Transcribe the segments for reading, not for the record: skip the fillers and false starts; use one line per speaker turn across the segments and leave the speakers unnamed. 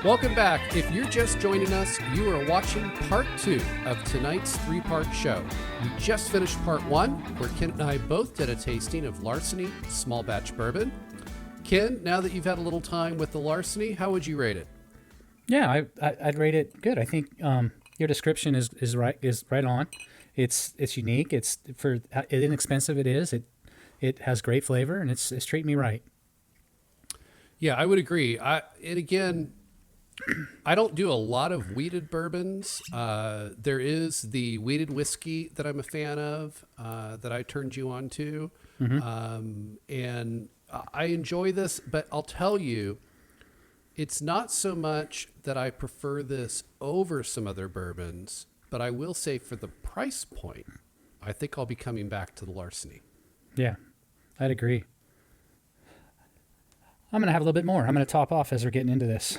Welcome back. If you're just joining us, you are watching part 2 of tonight's 3-part show. We just finished part 1, where Ken and I both did a tasting of Larceny Small Batch Bourbon. Ken, now that you've had a little time with the Larceny, how would you rate it?
Yeah, I'd rate it good. I think your description is right on. It's unique. It's for inexpensive. It is. It has great flavor, and it's treating me right.
Yeah, I would agree. I don't do a lot of wheated bourbons. There is the wheated whiskey that I'm a fan of, that I turned you on to. And I enjoy this, but I'll tell you, it's not so much that I prefer this over some other bourbons, but I will say for the price point, I think I'll be coming back to the Larceny.
Yeah, I'd agree. I'm going to have a little bit more. I'm going to top off as we're getting into this.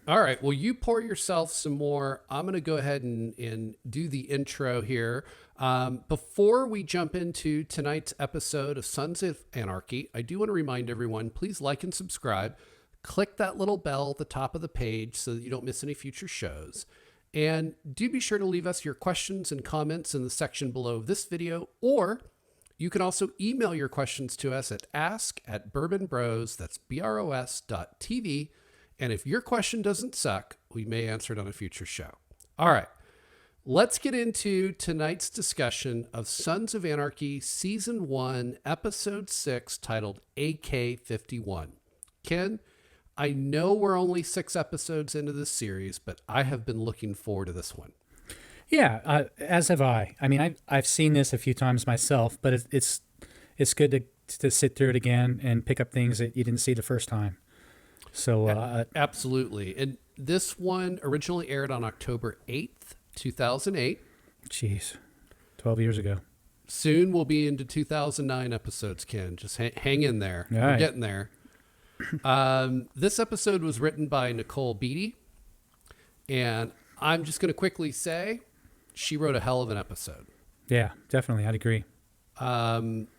All right. Well, you pour yourself some more. I'm going to go ahead and do the intro here. Before we jump into tonight's episode of Sons of Anarchy, I do want to remind everyone, please like and subscribe. Click that little bell at the top of the page so that you don't miss any future shows. And do be sure to leave us your questions and comments in the section below this video, or you can also email your questions to us at ask@bourbonbros, that's BROS.TV. And if your question doesn't suck, we may answer it on a future show. All right, let's get into tonight's discussion of Sons of Anarchy Season 1, Episode 6, titled AK-51. Ken, I know we're only 6 episodes into this series, but I have been looking forward to this one.
Yeah, as have I. I mean, I've seen this a few times myself, but it's good to sit through it again and pick up things that you didn't see the first time. So
absolutely. And this one originally aired on October 8th, 2008.
Jeez, 12 years ago.
Soon we'll be into 2009 episodes, Ken. Just hang in there.
All
We're
right.
getting there. This episode was written by Nicole Beatty. And I'm just going to quickly say she wrote a hell of an episode.
Yeah, definitely. I'd agree.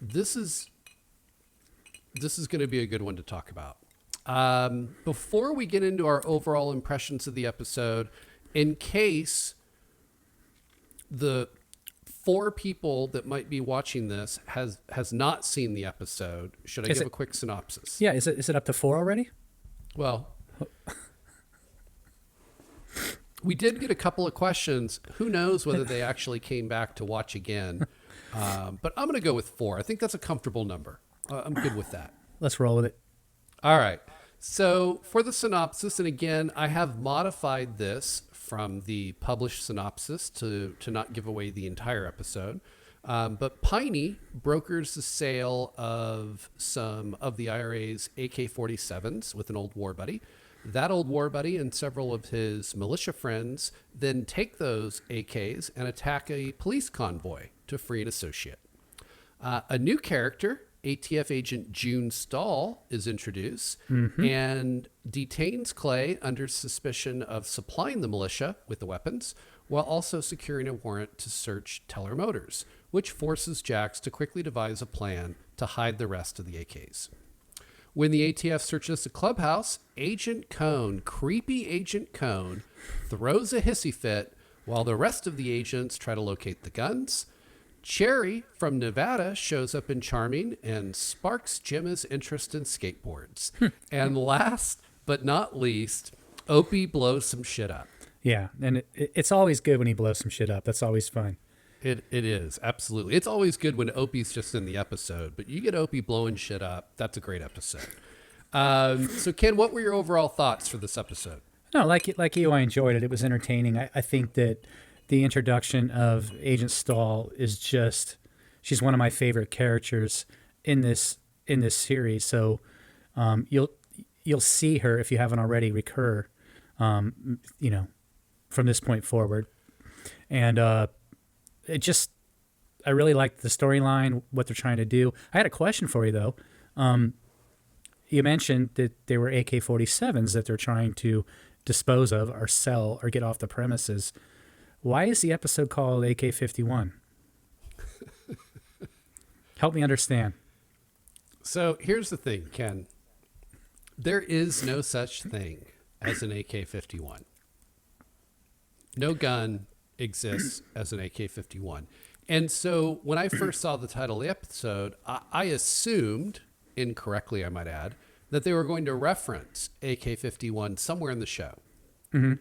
This is going to be a good one to talk about. Before we get into our overall impressions of the episode, in case the 4 people that might be watching this has not seen the episode, should I give a quick synopsis?
Yeah, is it up to 4 already?
Well, we did get a couple of questions. Who knows whether they actually came back to watch again? But I'm going to go with 4. I think that's a comfortable number. I'm good with that.
Let's roll with it.
All right. So for the synopsis, and again, I have modified this from the published synopsis to not give away the entire episode. But Piney brokers the sale of some of the IRA's AK-47s with an old war buddy. That old war buddy and several of his militia friends then take those AKs and attack a police convoy to free an associate. A new character, ATF agent June Stahl, is introduced and detains Clay under suspicion of supplying the militia with the weapons while also securing a warrant to search Teller Motors, which forces Jax to quickly devise a plan to hide the rest of the AKs. When the ATF searches the clubhouse, creepy Agent Cone, throws a hissy fit while the rest of the agents try to locate the guns. Cherry from Nevada shows up in Charming and sparks Gemma's interest in skateboards. And last but not least, Opie blows some shit up.
Yeah, and it's always good when he blows some shit up. That's always fun.
It is, absolutely. It's always good when Opie's just in the episode, but you get Opie blowing shit up, that's a great episode. So Ken, what were your overall thoughts for this episode?
No, like you, I enjoyed it. It was entertaining. I think that the introduction of Agent Stahl is she's one of my favorite characters in this series. So you'll see her, if you haven't already, recur, from this point forward. And I really liked the storyline, what they're trying to do. I had a question for you though. You mentioned that there were AK-47s that they're trying to dispose of or sell or get off the premises. Why is the episode called AK-51? Help me understand.
So here's the thing, Ken. There is no such thing as an AK-51. No gun exists as an AK-51. And so when I first saw the title of the episode, I assumed, incorrectly I might add, that they were going to reference AK-51 somewhere in the show.
Mm-hmm.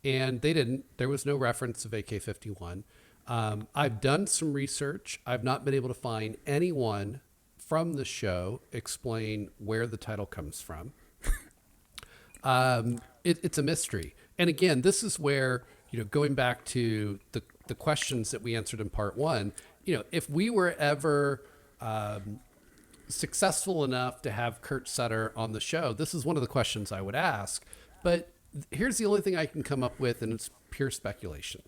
And they didn't. There was no reference of AK-51. I've done some research. I've not been able to find anyone from the show explain where the title comes from. It's a mystery. And again, this is where, going back to the questions that we answered in part one, if we were ever successful enough to have Kurt Sutter on the show, this is one of the questions I would ask. But here's the only thing I can come up with, and it's pure speculation.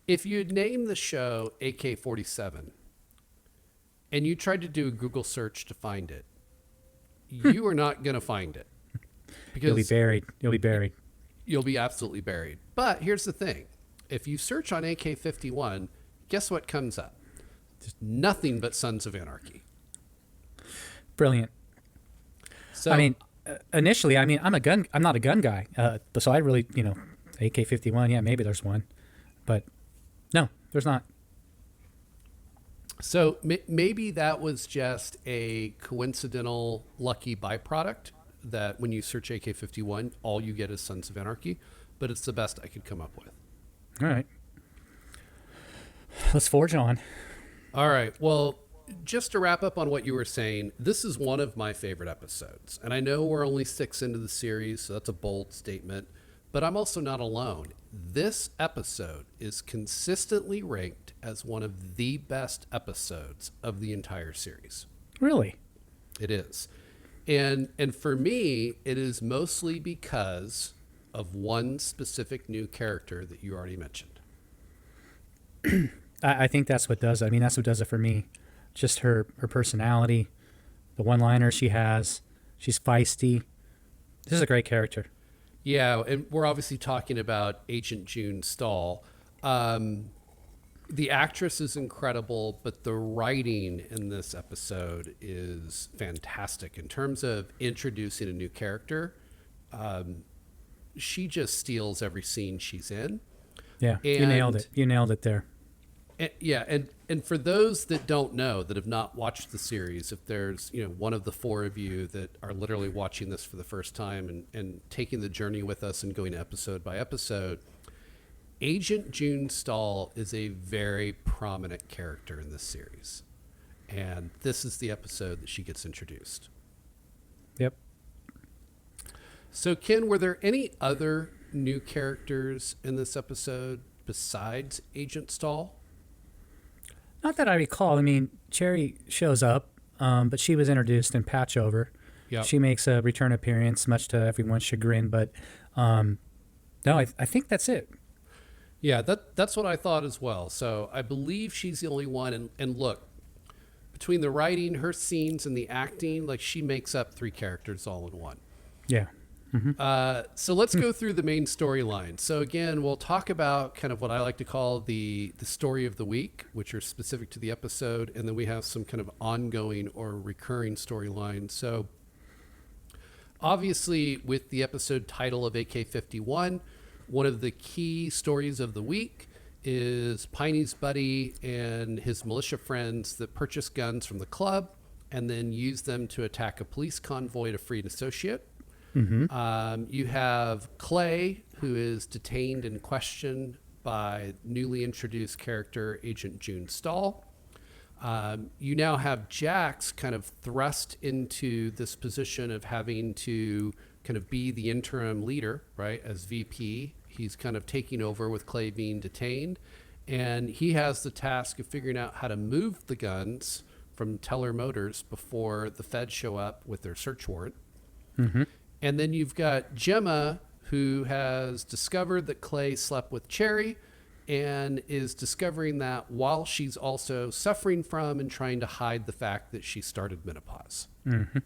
If you'd name the show AK-47 and you tried to do a Google search to find it, you are not going to find it. Because
You'll be buried. You'll be buried.
You'll be absolutely buried. But here's the thing. If you search on AK-51, guess what comes up? Just nothing but Sons of Anarchy.
Brilliant.
So,
I mean, initially, I'm not a gun guy. So I really, AK-51, yeah, maybe there's one. But no, there's not.
So maybe that was just a coincidental lucky byproduct that when you search AK-51, all you get is Sons of Anarchy, but it's the best I could come up with.
All right. Let's forge on.
All right. Well, just to wrap up on what you were saying, this is one of my favorite episodes. And I know we're only 6 into the series, so that's a bold statement, but I'm also not alone. This episode is consistently ranked as one of the best episodes of the entire series.
Really?
It is. And for me, it is mostly because of one specific new character that you already mentioned.
I think that's what does it. I mean, that's what does it for me. Just her personality, the one-liner she has. She's feisty. This is a great character.
Yeah, and we're obviously talking about Agent June Stahl. The actress is incredible, but the writing in this episode is fantastic. In terms of introducing a new character, she just steals every scene she's in.
Yeah, you nailed it. You nailed it there.
And for those that don't know, that have not watched the series, if there's one of the 4 of you that are literally watching this for the first time and taking the journey with us and going episode by episode, Agent June Stahl is a very prominent character in this series, and this is the episode that she gets introduced.
Yep.
So, Ken, were there any other new characters in this episode besides Agent Stahl?
Not that I recall. I mean, Cherry shows up, but she was introduced in Patchover.
Yep.
She makes a return appearance, much to everyone's chagrin. But no, I think that's it.
Yeah, that's what I thought as well. So I believe she's the only one. And look, between the writing, her scenes, and the acting, like she makes up 3 characters all in one.
Yeah.
Mm-hmm. So let's go through the main storyline. So again, we'll talk about kind of what I like to call the story of the week, which are specific to the episode. And then we have some kind of ongoing or recurring storylines. So obviously with the episode title of AK-51, one of the key stories of the week is Piney's buddy and his militia friends that purchase guns from the club and then use them to attack a police convoy to free an associate. Mm-hmm. You have Clay, who is detained and questioned by newly introduced character Agent June Stahl. You now have Jax kind of thrust into this position of having to kind of be the interim leader, right, as VP. He's kind of taking over with Clay being detained, and he has the task of figuring out how to move the guns from Teller Motors before the feds show up with their search warrant. Mm-hmm. And then you've got Gemma, who has discovered that Clay slept with Cherry and is discovering that while she's also suffering from and trying to hide the fact that she started menopause. Mm-hmm.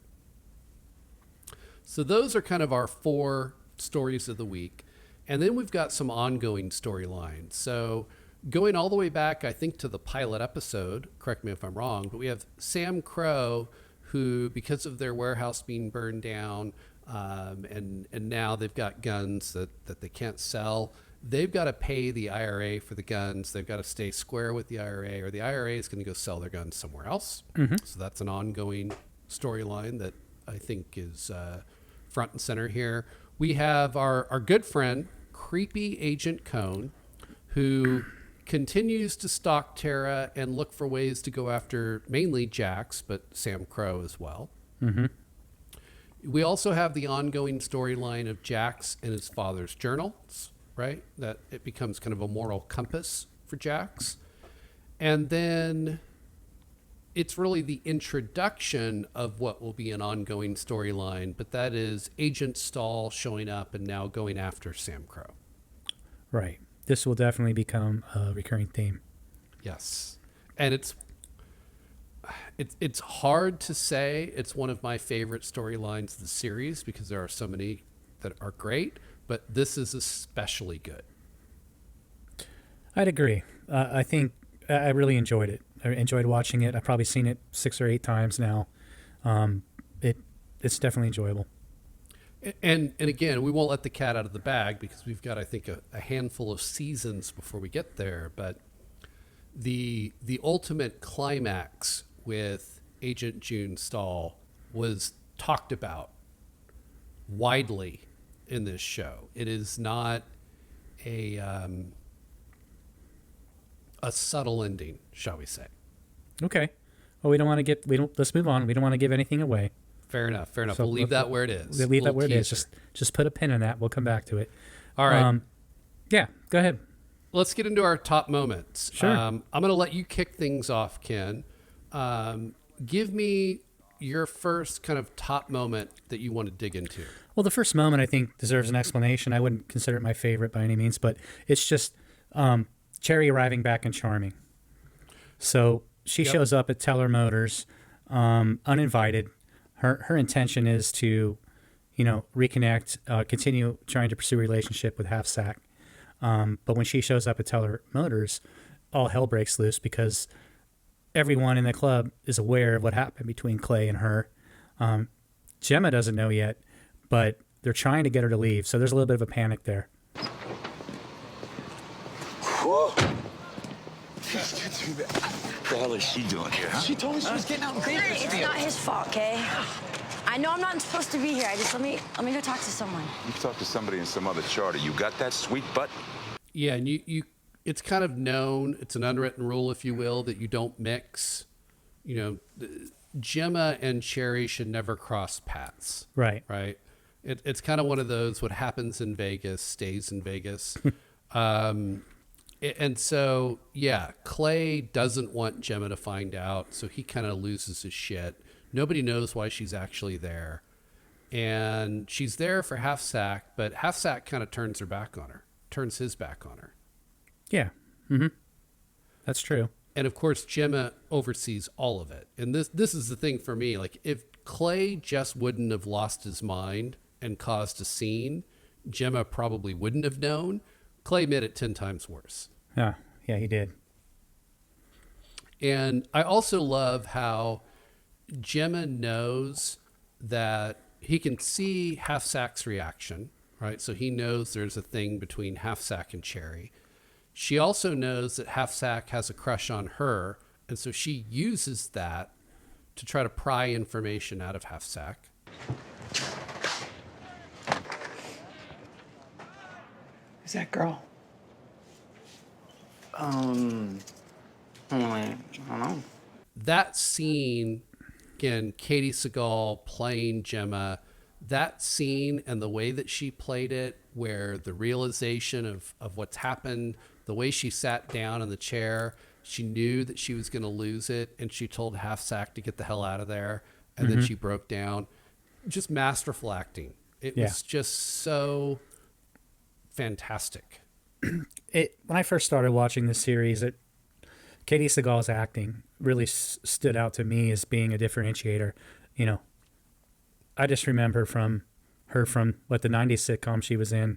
So those are kind of our 4 stories of the week. And then we've got some ongoing storylines. So going all the way back, I think, to the pilot episode, correct me if I'm wrong, but we have Sam Crow, who, because of their warehouse being burned down, and now they've got guns that they can't sell. They've got to pay the IRA for the guns. They've got to stay square with the IRA, or the IRA is going to go sell their guns somewhere else. So that's an ongoing storyline that I think is front and center here. We have our good friend, creepy Agent Cone, who continues to stalk Tara and look for ways to go after mainly Jax, but Sam Crow as well. We also have the ongoing storyline of Jax and his father's journals, right? That it becomes kind of a moral compass for Jax. And then it's really the introduction of what will be an ongoing storyline, but that is Agent Stahl showing up and now going after Sam Crow.
Right. This will definitely become a recurring theme.
Yes. And it's hard to say it's one of my favorite storylines of the series because there are so many that are great, but this is especially good.
I'd agree. I think I really enjoyed it. I enjoyed watching it. I've probably seen it 6 or 8 times now. It's definitely enjoyable.
And again, we won't let the cat out of the bag because we've got, I think, a handful of seasons before we get there. But the ultimate climax with Agent June Stahl was talked about widely in this show. It is not a subtle ending, shall we say?
Okay. Well, let's move on. We don't want to give anything away.
Fair enough. Fair enough.
So
we'll leave that where it is.
We'll leave that where it is.
Teaser.
Just put a pin in that. We'll come back to it.
All right.
Yeah, go ahead.
Let's get into our top moments.
Sure.
I'm going to let you kick things off, Ken. Give me your first kind of top moment that you want to dig into.
Well, the first moment I think deserves an explanation. I wouldn't consider it my favorite by any means, but it's just Cherry arriving back in Charming. So she shows up at Teller Motors uninvited. Her intention is to, reconnect, continue trying to pursue a relationship with Half Sack. But when she shows up at Teller Motors, all hell breaks loose because everyone in the club is aware of what happened between Clay and her. Gemma doesn't know yet, but they're trying to get her to leave. So there's a little bit of a panic there.
What the hell is she doing here, huh?
She told me she was getting out in Cleveland.
It's not his fault, okay? I know I'm not supposed to be here. Let me go talk to someone.
You can talk to somebody in some other charter. You got that, sweet butt?
Yeah, and you it's kind of known, it's an unwritten rule, if you will, that you don't mix. Gemma and Cherry should never cross paths.
Right.
Right. It's kind of one of those, what happens in Vegas stays in Vegas. And so, yeah, Clay doesn't want Gemma to find out, so he kind of loses his shit. Nobody knows why she's actually there. And she's there for Half Sack, but Half Sack kind of turns his back on her.
Yeah. That's true.
And of course, Gemma oversees all of it. And this is the thing for me. Like, if Clay just wouldn't have lost his mind and caused a scene, Gemma probably wouldn't have known. Clay made it 10 times worse.
Yeah, he did.
And I also love how Gemma knows that he can see Half Sack's reaction, right? So he knows there's a thing between Half Sack and Cherry. She also knows that Half Sack has a crush on her, and so she uses that to try to pry information out of Half Sack.
Who's that girl?
I don't know.
That scene, again, Katie Seagal playing Gemma, that scene and the way that she played it, where the realization of what's happened, the way she sat down in the chair, she knew that she was going to lose it, and she told Half Sack to get the hell out of there, and then she broke down. Just masterful acting. It was just so fantastic.
When I first started watching this series, Katie Seagal's acting really stood out to me as being a differentiator. I just remember from the 90s sitcom she was in.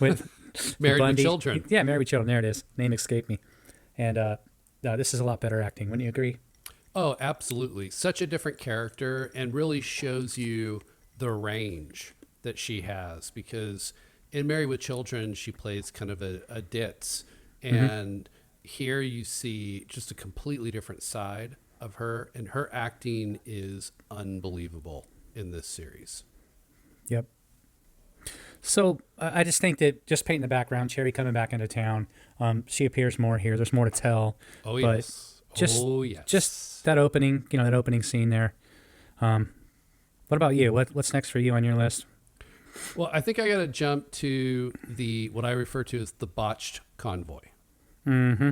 With
Married with
Bundy.
Children.
Yeah, Married with Children. There it is. Name escaped me. And this is a lot better acting. Wouldn't you agree?
Oh, absolutely. Such a different character, and really shows you the range that she has, because in Married with Children, she plays kind of a ditz. And here you see just a completely different side of her, and her acting is unbelievable in this series.
Yep. So I just think that just painting the background, Cherry coming back into town, she appears more here. There's more to tell.
Oh,
but
yes.
Just, just that opening, that opening scene there. What about you? What's next for you on your list?
Well, I think I got to jump to what I refer to as the botched convoy.
Mm-hmm.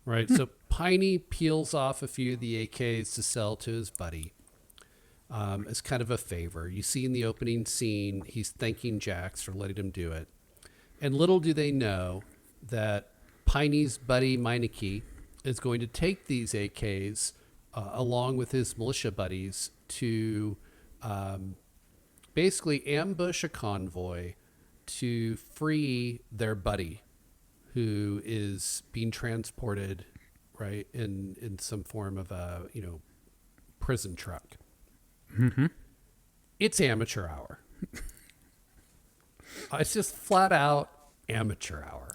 Right. So Piney peels off a few of the AKs to sell to his buddy as kind of a favor. You see in the opening scene, he's thanking Jax for letting him do it. And little do they know that Piney's buddy Meineke is going to take these AKs along with his militia buddies to basically ambush a convoy to free their buddy, who is being transported, right, in some form of a prison truck.
Mm-hmm.
It's amateur hour. It's just flat out amateur hour.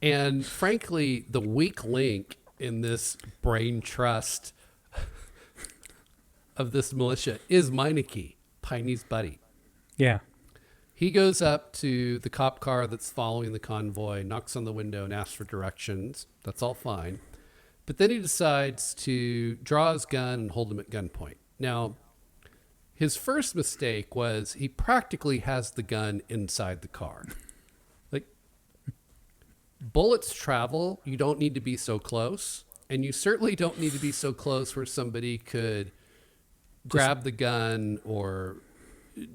And frankly, the weak link in this brain trust of this militia is Meineke, Piney's buddy.
Yeah.
He goes up to the cop car that's following the convoy, knocks on the window and asks for directions. That's all fine. But then he decides to draw his gun and hold him at gunpoint. Now, his first mistake was he practically has the gun inside the car. Like, bullets travel. You don't need to be so close. And you certainly don't need to be so close where somebody could grab the gun or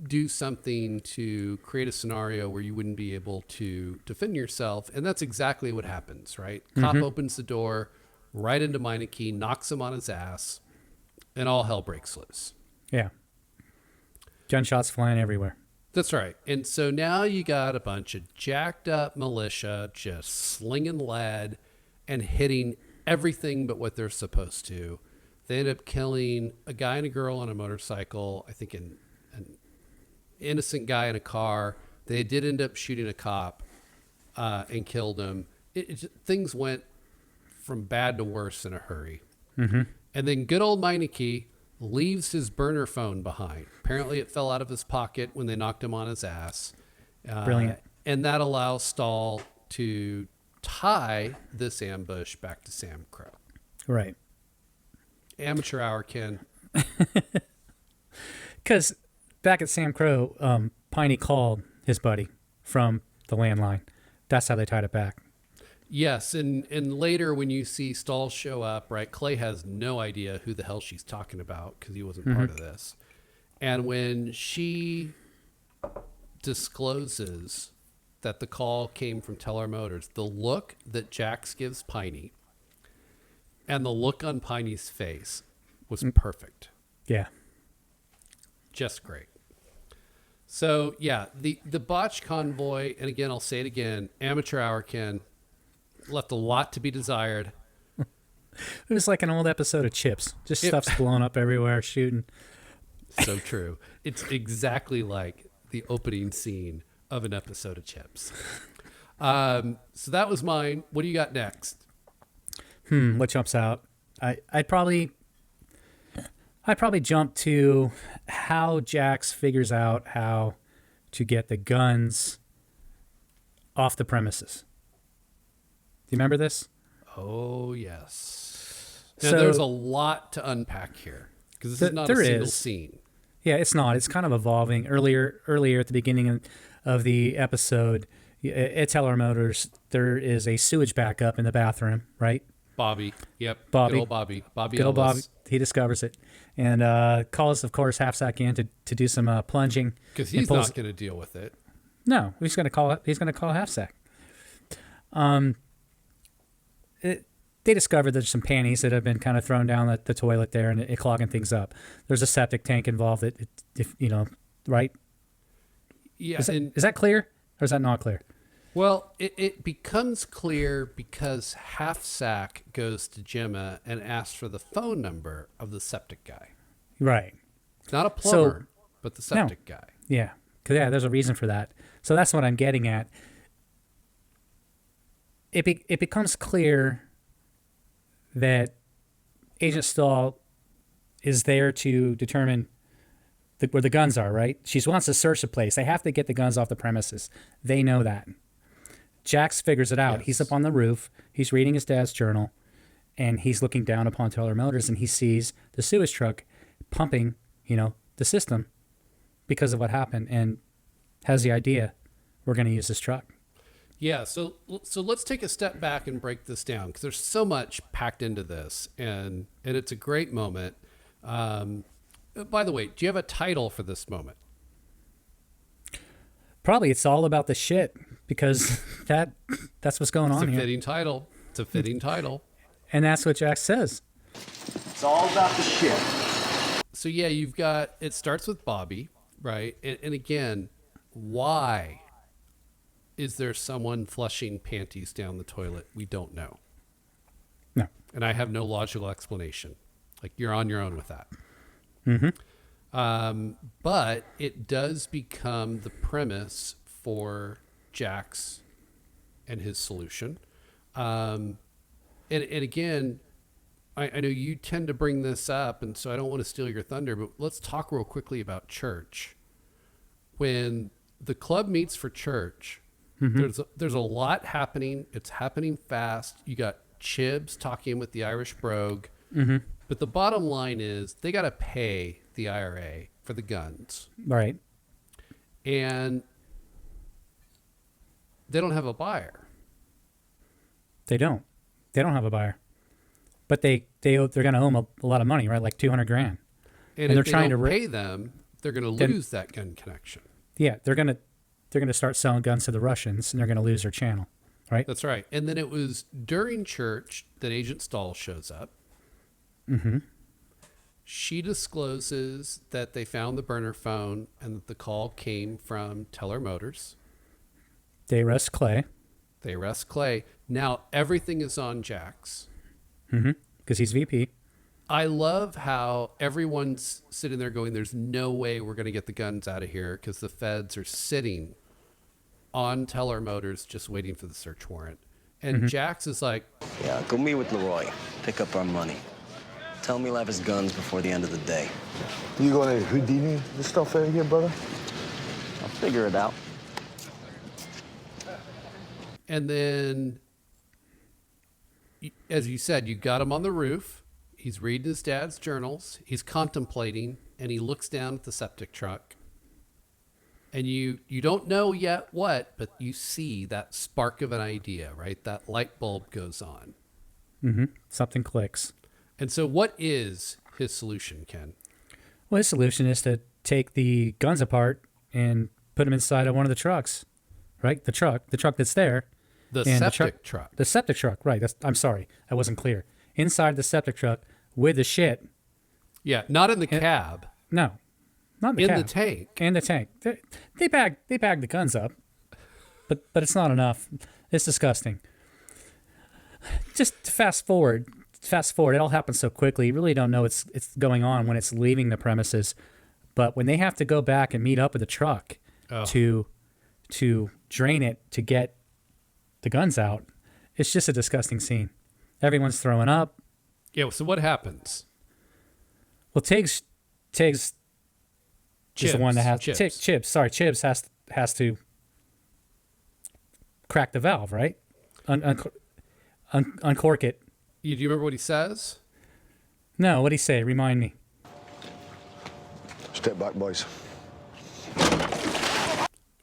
do something to create a scenario where you wouldn't be able to defend yourself. And that's exactly what happens, right? Cop opens the door right into Meineke, knocks him on his ass, and all hell breaks loose.
Yeah. Gunshots flying everywhere.
That's right. And so now you got a bunch of jacked up militia just slinging lead and hitting everything but what they're supposed to. They end up killing a guy and a girl on a motorcycle, I think an innocent guy in a car. They did end up shooting a cop and killed him. Things went from bad to worse in a hurry.
Mm-hmm.
And then good old Meineke leaves his burner phone behind. Apparently it fell out of his pocket when they knocked him on his ass.
Brilliant.
And that allows Stahl to tie this ambush back to Sam Crow.
Right.
Amateur hour, Ken.
Because back at Sam Crow, Piney called his buddy from the landline. That's how they tied it back.
Yes, and later when you see Stahl show up, right, Clay has no idea who the hell she's talking about because he wasn't part of this. And when she discloses that the call came from Teller Motors, the look that Jax gives Piney and the look on Piney's face was perfect.
Yeah.
Just great. So, yeah, the botch convoy, and again, I'll say it again, amateur hour, Ken, left a lot to be desired.
It was like an old episode of Chips. Just stuff's blowing up everywhere, shooting.
So true. It's exactly like the opening scene of an episode of Chips. So that was mine. What do you got next?
What jumps out? I'd probably jump to how Jax figures out how to get the guns off the premises. Do you remember this?
Oh, yes. Now,
So-
there's a lot to unpack here because this is not a
there
single
is.
scene.
Yeah, it's not. It's kind of evolving. Earlier at the beginning of the episode, at Teller Motors, there is a sewage backup in the bathroom, right?
Bobby. Yep.
Bobby.
Good old Bobby. Bobby
Good old Bobby.
Ellis.
He discovers it and calls, of course, Halfsack in to do some plunging.
Because
and
he's
pulls-
not going to deal with it.
No, he's going to call Halfsack. They discovered there's some panties that have been kind of thrown down the toilet there and it clogging things up. There's a septic tank involved. Right?
Yeah.
Is
and,
that clear or is that not clear?
well, it becomes clear because Halfsack goes to Gemma and asks for the phone number of the septic guy.
Right.
Not a plumber, but the septic guy.
Yeah. 'Cause, yeah, there's a reason for that. So that's what I'm getting at. It becomes clear that Agent Stahl is there to determine where the guns are, right? She wants to search the place. They have to get the guns off the premises. They know that. Jax figures it out.
Yes.
He's up on the roof. He's reading his dad's journal, and he's looking down upon Teller Motors, and he sees the sewage truck pumping, the system because of what happened, and has the idea, we're going to use this truck.
Yeah, so let's take a step back and break this down because there's so much packed into this, and it's a great moment. By the way, do you have a title for this moment?
Probably it's all about the shit because that's what's going
It's
on
a
here.
fitting title. It's a fitting title.
And that's what Jax says.
It's all about the shit.
So yeah, it starts with Bobby, right? And again, why is there someone flushing panties down the toilet? We don't know.
No.
And I have no logical explanation. Like, you're on your own with that. But it does become the premise for Jax and his solution. And again, I know you tend to bring this up, and so I don't want to steal your thunder, but let's talk real quickly about church. When the club meets for church, there's a lot happening. It's happening fast. You got Chibs talking with the Irish brogue. But the bottom line is they got to pay the IRA for the guns.
Right.
And they don't have a buyer.
They don't have a buyer. But they're going to owe him a lot of money, right? Like $200,000.
And
they're
if they
trying
don't
to
pay them, they're going to lose that gun connection.
Yeah, they're going to start selling guns to the Russians, and they're going to lose their channel, right?
That's right. And then it was during church that Agent Stahl shows up. She discloses that they found the burner phone and that the call came from Teller Motors.
They arrest Clay.
They arrest Clay. Now everything is on Jax.
Because he's VP.
I love how everyone's sitting there going, there's no way we're going to get the guns out of here because the feds are sitting on Teller Motors just waiting for the search warrant. And Jax is like,
Yeah, go meet with Leroy. Pick up our money. Tell him he'll have his guns before the end of the day.
You gonna Houdini this stuff out here, brother?
I'll figure it out.
and then, as you said, you got him on the roof. He's reading his dad's journals. He's contemplating, and he looks down at the septic truck. And you don't know yet what, but you see that spark of an idea, right? That light bulb goes on.
Something clicks.
And so what is his solution, Ken?
Well, his solution is to take the guns apart and put them inside of one of the trucks, right? The truck that's there.
The
And
septic truck.
The septic truck, right. I'm sorry. I wasn't clear. Inside the septic truck with the shit.
Yeah, not in the cab.
No, not in the
In
cab.
the tank.
In the tank. They bag the guns up, but it's not enough. It's disgusting. Just fast forward. It all happens so quickly. You really don't know it's going on when it's leaving the premises. But when they have to go back and meet up with the truck to drain it to get the guns out, it's just a disgusting scene. Everyone's throwing up.
Yeah, so what happens?
Well, Tiggs is the one that has
Chibs.
Chibs has to crack the valve, right? Uncork it.
Do you remember what he says?
No, what'd he say? Remind me.
Step back, boys.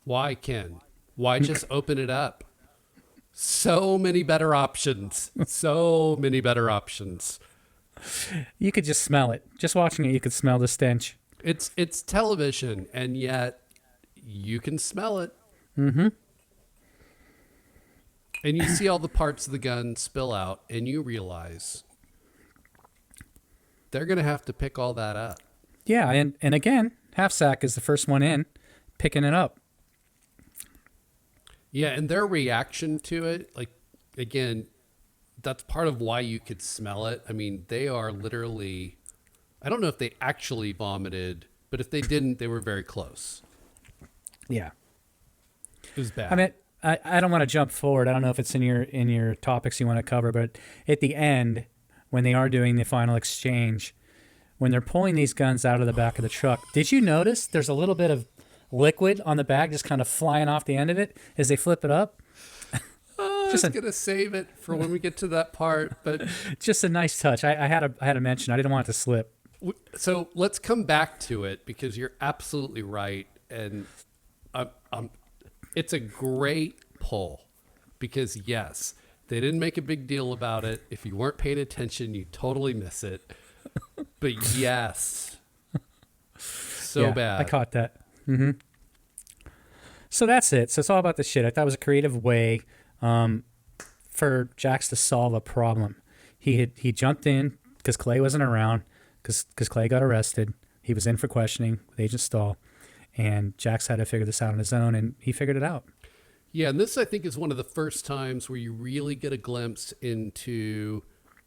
Why, Ken? Why just open it up? So many better options. So many better options.
You could just smell it. Just watching it, you could smell the stench.
It's television, and yet you can smell it. And you see all the parts of the gun spill out, and you realize they're going to have to pick all that up.
Yeah, and again, Half Sack is the first one in, picking it up.
Yeah, and their reaction to it, like, again, that's part of why you could smell it. I mean, they are literally, I don't know if they actually vomited But if they didn't, they were very close.
Yeah.
It was bad.
I mean, I don't want to jump forward. I don't know if it's in your topics you want to cover, but at the end, when they are doing the final exchange, when they're pulling these guns out of the back of the truck, did you notice there's a little bit of liquid on the bag just kind of flying off the end of it as they flip it up?
I was going to save it for when we get to that part, but
just a nice touch. I had to mention. I didn't want it to slip.
So let's come back to it because you're absolutely right, and it's a great pull because yes, they didn't make a big deal about it. If you weren't paying attention, you totally miss it. But yes, so bad.
I caught that. Mm-hmm. So that's it. So it's all about the shit. I thought it was a creative way for Jax to solve a problem. He jumped in because Clay wasn't around because Clay got arrested. He was in for questioning with Agent Stahl, and Jax had to figure this out on his own, and he figured it out.
Yeah, and this I think is one of the first times where you really get a glimpse into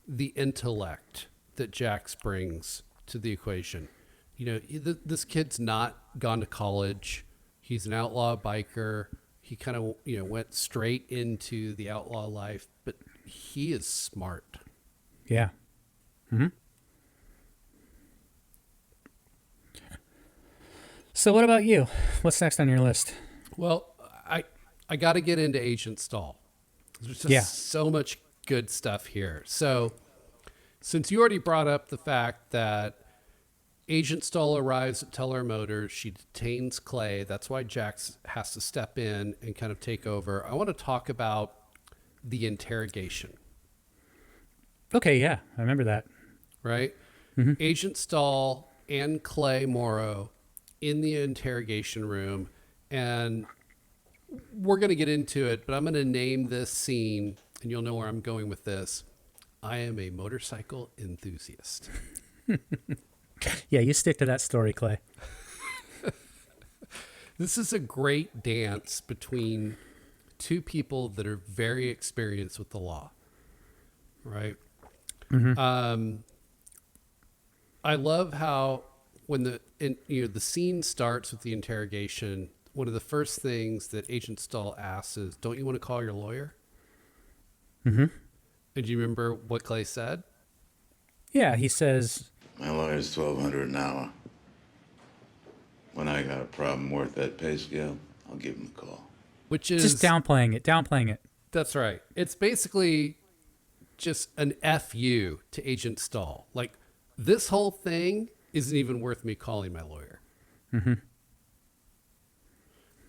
the intellect that Jax brings to the equation. You know, this kid's not gone to college. He's an outlaw biker. He kind of, went straight into the outlaw life, but he is smart.
Yeah. Mm-hmm. So what about you? What's next on your list?
Well, I got to get into Agent Stahl. There's just so much good stuff here. So since you already brought up the fact that Agent Stahl arrives at Teller Motors, she detains Clay. That's why Jax has to step in and kind of take over. I want to talk about the interrogation.
Okay, yeah, I remember that.
Right?
Mm-hmm.
Agent Stahl and Clay Morrow in the interrogation room, and we're going to get into it, but I'm going to name this scene, and you'll know where I'm going with this. I am a motorcycle enthusiast.
Yeah, you stick to that story, Clay.
This is a great dance between two people that are very experienced with the law, right?
Mm-hmm.
I love how when the scene starts with the interrogation, one of the first things that Agent Stahl asks is, "Don't you want to call your lawyer?"
Mm-hmm.
And do you remember what Clay said?
Yeah, he says,
"My lawyer's $1,200 an hour. When I got a problem worth that pay scale, I'll give him a call."
Which is
just downplaying it.
That's right. It's basically just an FU to Agent Stahl. Like, this whole thing isn't even worth me calling my lawyer.
Mm-hmm.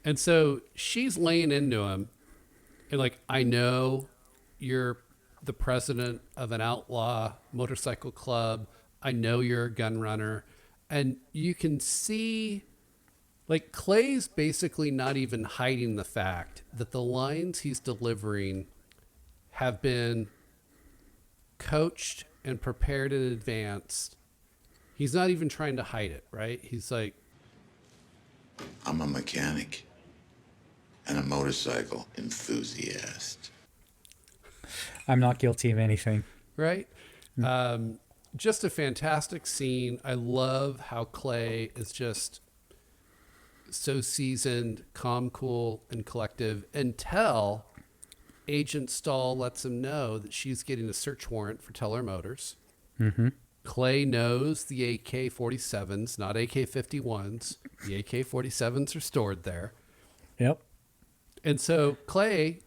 And so she's laying into him and like, "I know you're the president of an outlaw motorcycle club. I know you're a gun runner." And you can see like Clay's basically not even hiding the fact that the lines he's delivering have been coached and prepared in advance. He's not even trying to hide it, right? He's like,
"I'm a mechanic and a motorcycle enthusiast.
I'm not guilty of anything."
right? Just a fantastic scene. I love how Clay is just so seasoned, calm, cool, and collective until Agent Stahl lets him know that she's getting a search warrant for Teller Motors.
Mm-hmm.
Clay knows the AK-47s, not AK-51s. The AK-47s are stored there.
Yep.
And so Clay,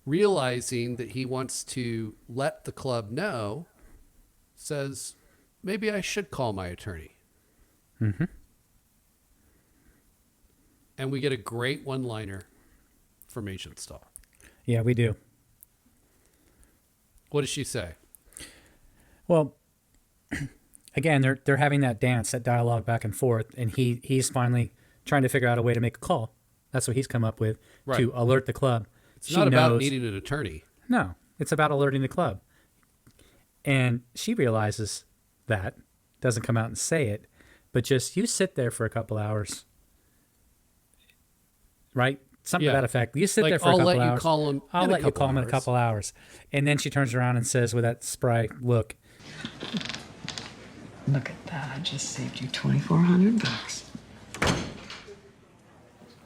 realizing that he wants to let the club know, says, maybe I should call my attorney.
Mm-hmm.
And we get a great one-liner from Agent Stahl.
Yeah, we do.
What does she say?
Well, again, they're having that dance, that dialogue back and forth, and he's finally trying to figure out a way to make a call. That's what he's come up with to alert the club.
It's not about needing an attorney.
No, it's about alerting the club. And she realizes that, doesn't come out and say it, but just you sit there for a couple hours, right? Something to that effect. You sit there for a couple hours.
I'll let you call him.
I'll let you call him in a couple hours. And then she turns around and says with that spry look,
Look at that. I just saved you $2,400.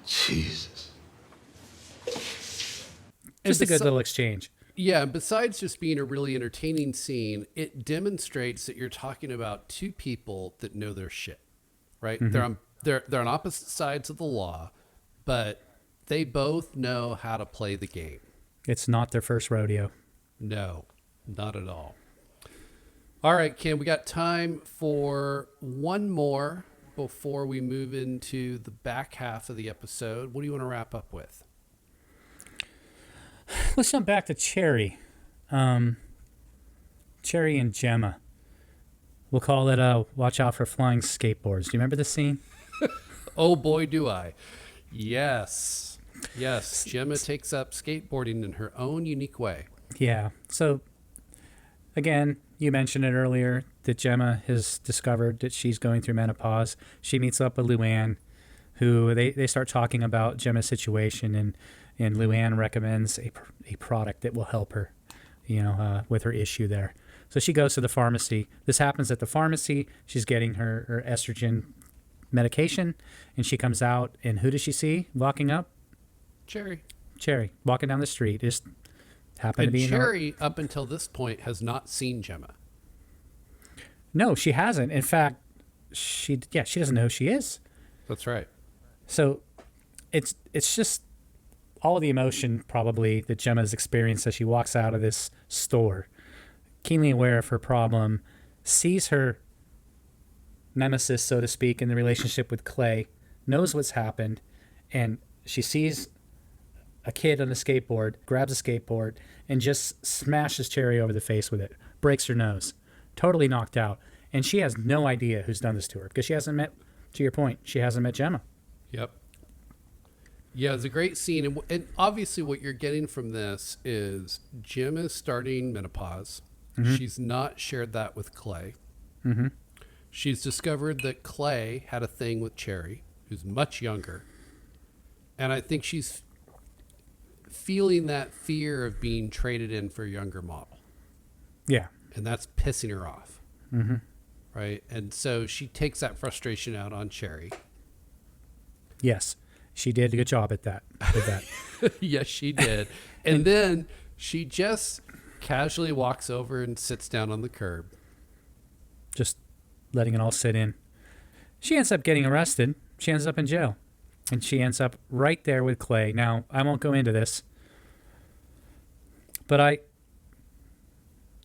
Jesus.
Just a good little exchange.
Yeah, besides just being a really entertaining scene, it demonstrates that you're talking about two people that know their shit, right? They're on opposite sides of the law, but they both know how to play the game.
It's not their first rodeo.
No, not at all. All right, Kim, we got time for one more before we move into the back half of the episode. What do you want to wrap up with?
Let's jump back to Cherry. Cherry and Gemma. We'll call it Watch Out for Flying Skateboards. Do you remember this scene?
Oh, boy, do I. Yes. Yes, Gemma takes up skateboarding in her own unique way.
Yeah. So, again, you mentioned it earlier that Gemma has discovered that she's going through menopause. She meets up with Luann, who they start talking about Gemma's situation, and Luann recommends a product that will help her, with her issue there. So she goes to the pharmacy. This happens at the pharmacy. She's getting her estrogen medication, and she comes out, and who does she see walking up? Cherry, walking down the street. Just happened to be
Cherry, up until this point, has not seen Gemma.
No, she hasn't. In fact, she doesn't know who she is.
That's right.
So it's just all of the emotion probably that Gemma's experienced as she walks out of this store, keenly aware of her problem, sees her nemesis, so to speak, in the relationship with Clay, knows what's happened, and she sees a kid on a skateboard, grabs a skateboard, and just smashes Cherry over the face with it, breaks her nose, totally knocked out. And she has no idea who's done this to her because she hasn't met, to your point, she hasn't met Gemma.
Yep. Yeah, it's a great scene. And obviously what you're getting from this is Gemma is starting menopause. Mm-hmm. She's not shared that with Clay.
Mm-hmm.
She's discovered that Clay had a thing with Cherry, who's much younger. And I think she's feeling that fear of being traded in for a younger model.
Yeah.
And that's pissing her off.
Mm-hmm.
Right? And so she takes that frustration out on Cherry.
Yes. She did a good job at that. With that.
Yes, she did. And then she just casually walks over and sits down on the curb.
Just letting it all sit in. She ends up getting arrested. She ends up in jail. And she ends up right there with Clay. Now, I won't go into this. But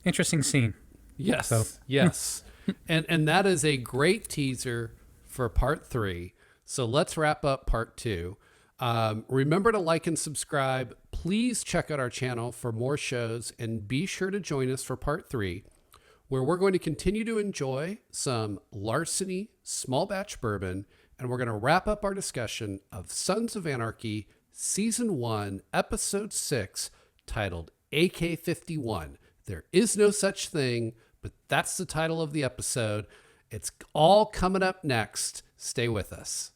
interesting scene.
Yes.
So.
Yes. And that is a great teaser for part 3. So let's wrap up part 2. Remember to like and subscribe. Please check out our channel for more shows, and be sure to join us for part 3, where we're going to continue to enjoy some Larceny Small Batch Bourbon, and we're going to wrap up our discussion of Sons of Anarchy Season 1, Episode 6, titled AK-51. There is no such thing, but that's the title of the episode. It's all coming up next. Stay with us.